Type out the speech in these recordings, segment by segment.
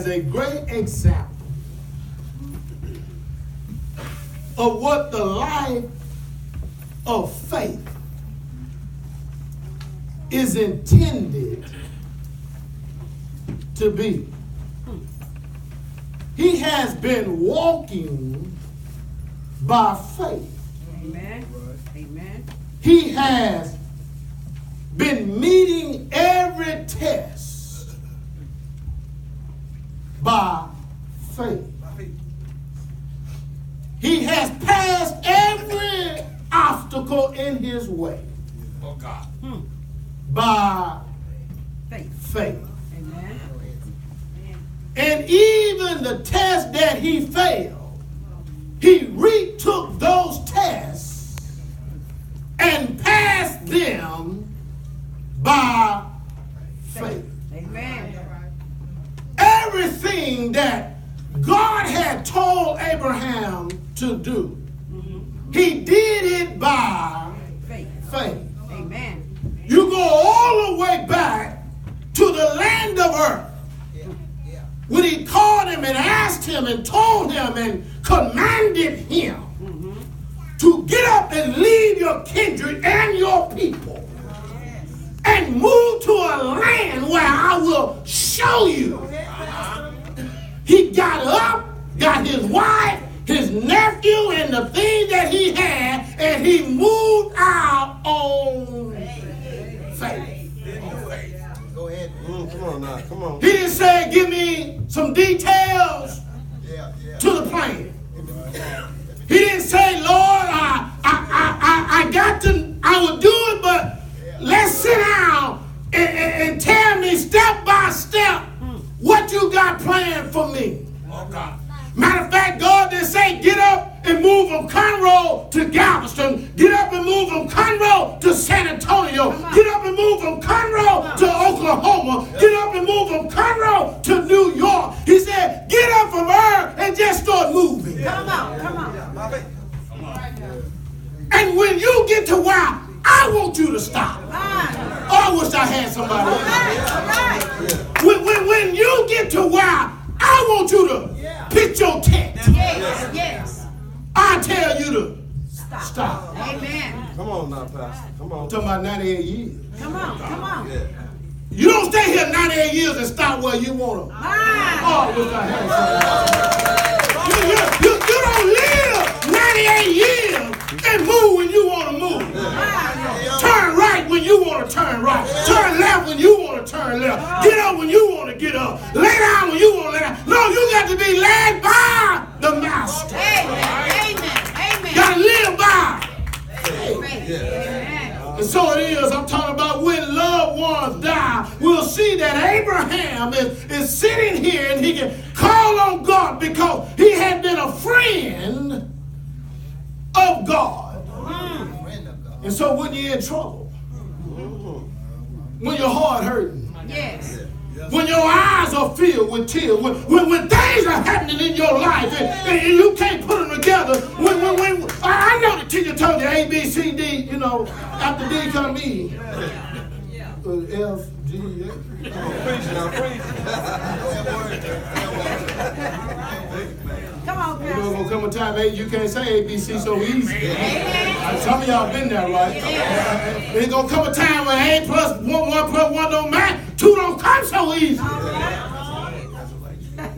as a great example of what the life of faith is intended to be. He has been walking by faith. Amen. Amen. He has been meeting every test by faith. He has passed every obstacle in his way. Oh God. By Faith. faith. Amen. And even the test that he failed, he retook those tests and passed them by faith. Amen. Everything that God had told Abraham to do, he did it by faith. Amen. You go all the way back to the land of earth when he called him and asked him and told him and commanded him to get up and leave your kindred and your people and move to a land where I will show you. He got up, got his wife, his nephew, and the thing that he had, and he moved out on faith. Go ahead. Come on now. Come on. He didn't say, give me some details to the plan. He didn't say, Lord, I will do it, but let's sit down and tell me step by step what you got planned for me. Oh God. Matter of fact, God didn't say, get up and move from Conroe to Galveston. Get up and move from Conroe to San Antonio. Get up and move from Conroe to Oklahoma. Get up and move from Conroe to New York. He said, get up from Earth and just start moving. Come on. Come on. And when you get to where I want you to stop. Oh, I wish I had somebody. When you get to where I want you to pitch your tent. Yes. I tell you to stop. Amen. Come on now, Pastor. Come on. I'm talking about 98 years. Come on. Yeah. You don't stay here 98 years and stop where you want to. Oh, I wish I had somebody. You don't live 98 years and move when you want to move. Turn right when you want to turn right. Turn left when you want to turn left. Get up when you want to get up. Lay down when you want to lay down. No, you got to be led by the Master. Amen. You got to live by. Amen. And so it is. I'm talking about when loved ones die. We'll see that Abraham is sitting here and he can call on God because he had been a friend of God. And so when you're in trouble, when your heart hurting, Yes. when your eyes are filled with tears, when things are happening in your life and you can't put them together, when I know the teacher told you A, B, C, D, after D come E. F, G, A. Come on, You know, Pastor. gonna come a time, A, you can't say A, B, C so easy. Some of y'all been there, right? There's gonna come a time when A plus 1 don't matter. 2 don't come so easy.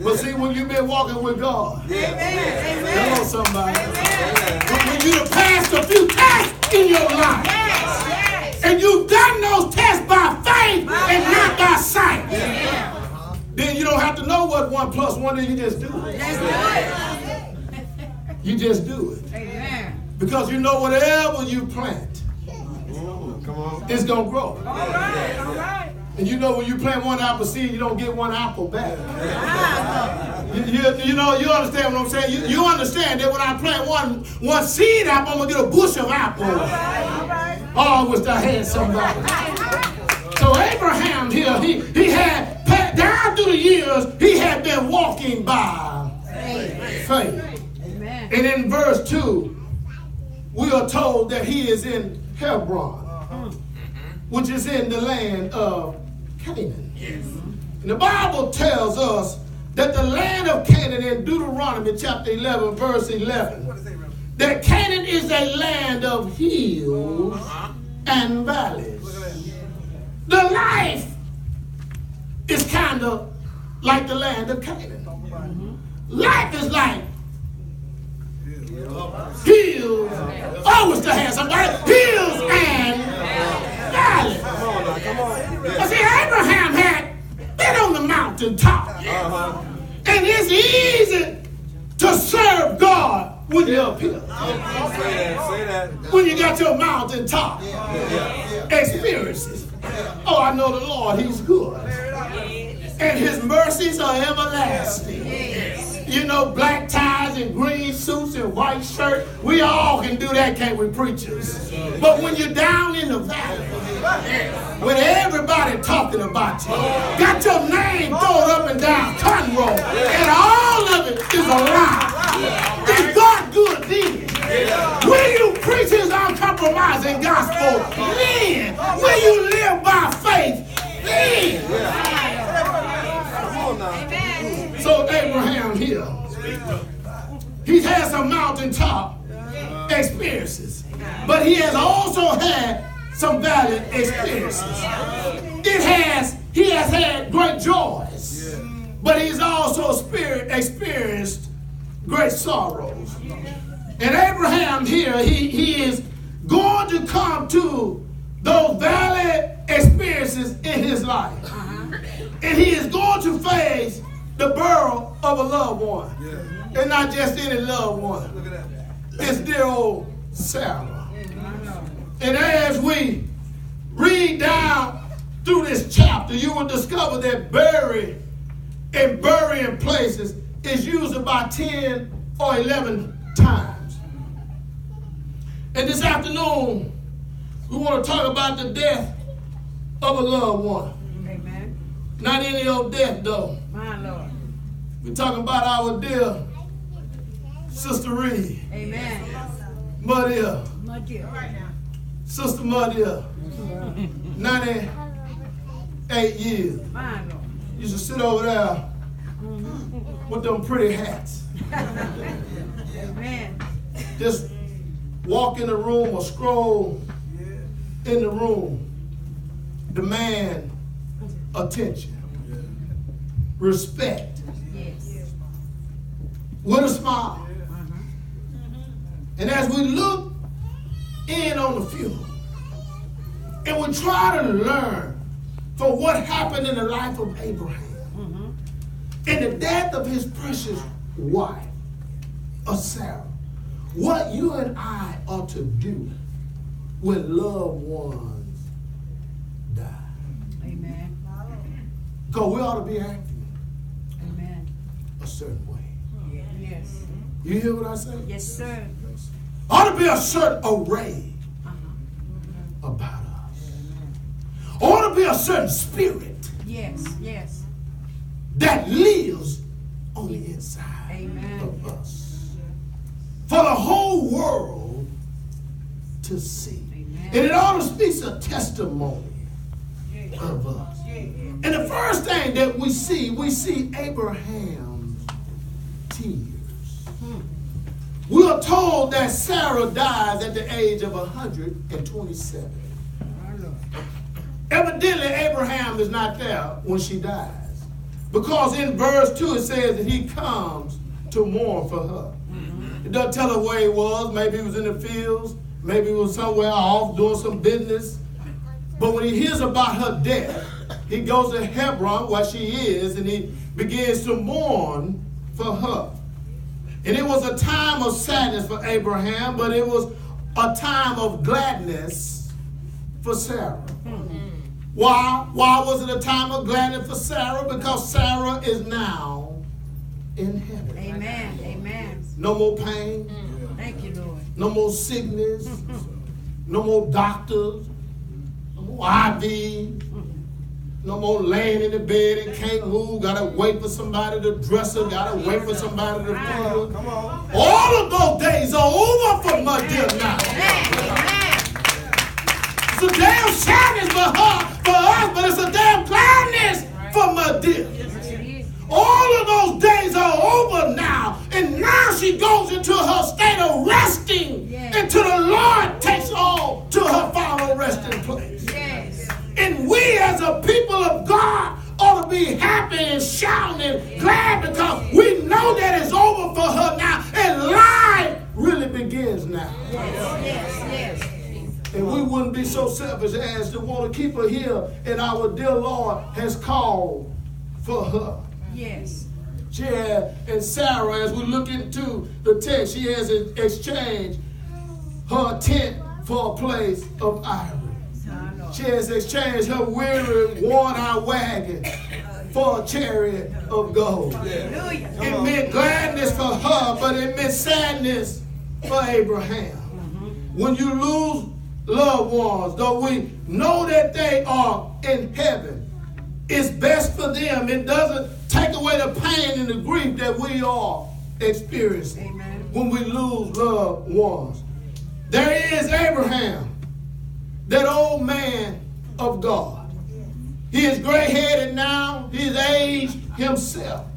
But see, when you've been walking with God, hello somebody. When you have passed a few tests in your life, and you've done those tests by faith and not by sight, then you don't have to know what 1 plus 1 is. You just do it. You just do it. Amen. Because you know whatever you plant, Come on. it's going to grow. All right. And you know when you plant 1 apple seed, you don't get 1 apple back. You understand what I'm saying? You understand that when I plant one seed apple, I'm going to get a bush of apples. All right. Oh, I wish I had somebody. So Abraham here, he had, down through the years, he had been walking by faith. Amen. And in verse 2, we are told that he is in Hebron, which is in the land of Canaan. And the Bible tells us that in Deuteronomy chapter 11, verse 11, that Canaan is a land of hills and valleys. The life is kind of like the land of Canaan. Life is like hills. Oh, it's the hand somebody. Hills and valleys. Come on. But see, Abraham had been on the mountaintop. And it's easy to serve God when you're up here. Say that. When you got your mountaintop experiences. Oh, I know the Lord, He's good. And His mercies are everlasting. You know, black ties and green suits and white shirt. We all can do that, can't we, preachers? But when you're down in the valley, when everybody talking about you, got your name thrown up and down Conroe, and all of it is a lie. Is God good then? Will you preach His uncompromising gospel then? Will you live by faith then? So Abraham here, he's had some mountaintop experiences, but he has also had some valley experiences. He has had great joys, but he's also experienced great sorrows. And Abraham here, he is going to come to those valley experiences in his life. And he is going to face the burial of a loved one. And not just any loved one. It's dear old Sarah. And as we read down through this chapter, you will discover that burying places is used about 10 or 11 times. And this afternoon, we want to talk about the death of a loved one. Amen. Not any old death, though. My Lord. We're talking about our dear Sister Reed. Amen. Maria. My dear. Sister Maria. 98 years. My Lord. Used to sit over there with them pretty hats. Amen. Just walk in the room or scroll in the room. Demand attention. Respect. Yes. With a smile. And as we look in on the funeral, and we try to learn from what happened in the life of Abraham, and the death of his precious wife, Sarah, what you and I ought to do when loved ones die. Amen. Because we ought to be acting Amen. a certain way. Yes. You hear what I say? Yes, sir. Ought to be a certain array about us. Ought to be a certain spirit Yes. Yes. that lives on the inside Amen. of us. For the whole world to see. Amen. And it ought to speak a testimony of us. And the first thing that we see Abraham's tears. We are told that Sarah dies at the age of 127. Evidently, Abraham is not there when she dies. Because in verse 2 it says that he comes to mourn for her. It doesn't tell her where he was. Maybe he was in the fields. Maybe he was somewhere off doing some business. But when he hears about her death, he goes to Hebron, where she is, and he begins to mourn for her. And it was a time of sadness for Abraham, but it was a time of gladness for Sarah. Why? Why was it a time of gladness for Sarah? Because Sarah is now in heaven. Amen. Amen. No more pain. Thank you, Lord. No more sickness. No more doctors. No more IV. No more laying in the bed and can't move. Gotta wait for somebody to dress her. Gotta wait for somebody to put her. Come on. All of those days are over for my dear now. It's a damn sadness for her, for us, but it's a damn gladness for my dear. All of those days are over now. she goes into her state of resting until the Lord takes her on to her final resting place. Yes. And we as a people of God ought to be happy and shouting and glad because we know that it's over for her now and life really begins now. Yes. And we wouldn't be so selfish as to want to keep her here, and our dear Lord has called for her. Yes. She had, and Sarah, as we look into the text, she has exchanged her tent for a place of ivory. She has exchanged her weary, worn-out wagon for a chariot of gold. Hallelujah. It meant gladness for her, but it meant sadness for Abraham. When you lose loved ones, though we know that they are in heaven, it's best for them. It doesn't take away the pain and the grief that we are experiencing when we lose loved ones. There is Abraham, that old man of God. He is gray-headed now. He's aged himself.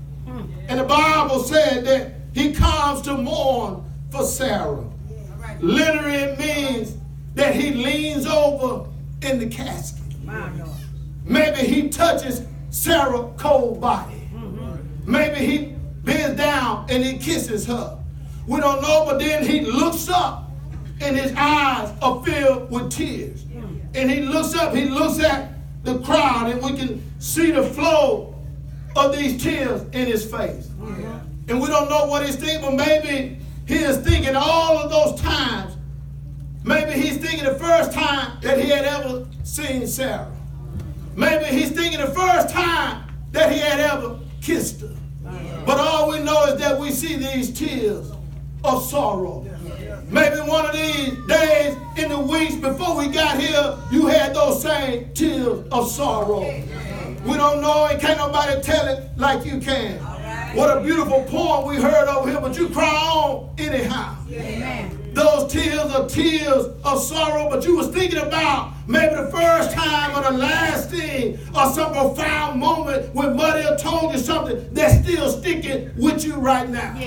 And the Bible said that he comes to mourn for Sarah. Literally, it means that he leans over in the casket. Maybe he touches Sarah's cold body. Maybe he bends down and he kisses her. We don't know, but then he looks up and his eyes are filled with tears. And he looks up, he looks at the crowd, and we can see the flow of these tears in his face. And we don't know what he's thinking, but maybe he is thinking all of those times. Maybe he's thinking the first time that he had ever seen Sarah. Maybe he's thinking the first time that he had ever kissed her. But all we know is that we see these tears of sorrow. Maybe one of these days in the weeks before we got here, you had those same tears of sorrow. We don't know, and can't nobody tell it like you can. What a beautiful poem we heard over here, but you cry on anyhow. Those tears are tears of sorrow, but you was thinking about maybe the first time or the last thing or some profound moment when Mother told you something that's still sticking with you right now.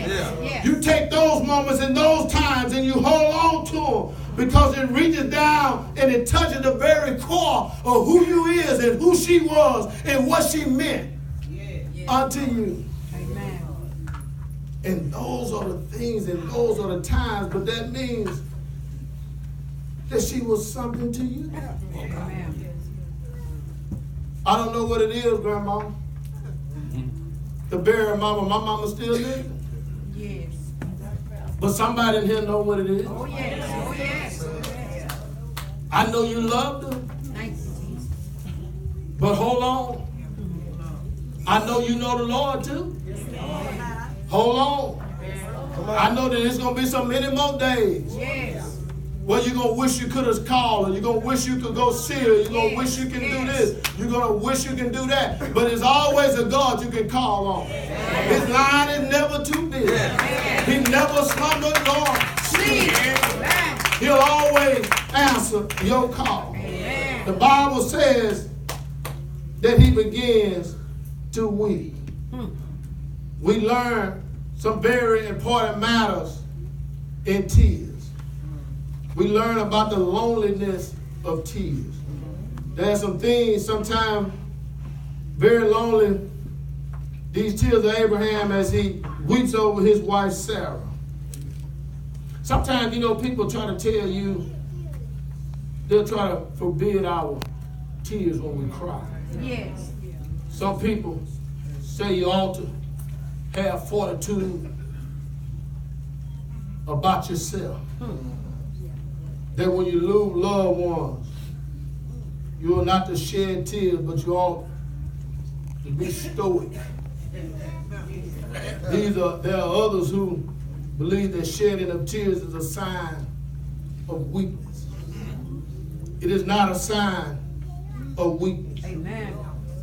You take those moments and those times and you hold on to them because it reaches down and it touches the very core of who you is and who she was and what she meant unto you. And those are the things and those are the times, but that means that she was something to you. I don't know what it is, Grandma. To bury Mama. My mama still living. Yes. But somebody in here know what it is. Oh, yes. Oh, yes. I know you loved her. Thank you, Jesus. But hold on. I know you know the Lord too. Hold on. I know that there's going to be so many more days. Yes. Well, you're going to wish you could have called her. You're going to wish you could go see her. You're going to wish you can do this. You're going to wish you can do that. But there's always a God you can call on. His line is never too big. He never slumbered nor sleep. He'll always answer your call. The Bible says that he begins to weep. We learn some very important matters in tears. We learn about the loneliness of tears. There's some things sometimes very lonely. These tears of Abraham as he weeps over his wife Sarah. Sometimes, people try to tell you, they'll try to forbid our tears when we cry. Yes. Some people say you ought to have fortitude about yourself. That when you lose loved ones, you are not to shed tears, but you ought to be stoic. There are others who believe that shedding of tears is a sign of weakness. It is not a sign of weakness. Amen.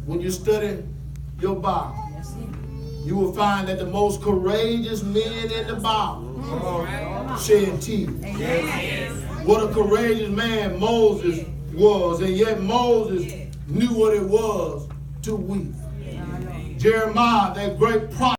When you study your Bible, you will find that the most courageous men in the Bible shed tears. What a courageous man Moses was, and yet Moses knew what it was to weep. Jeremiah, that great prophet,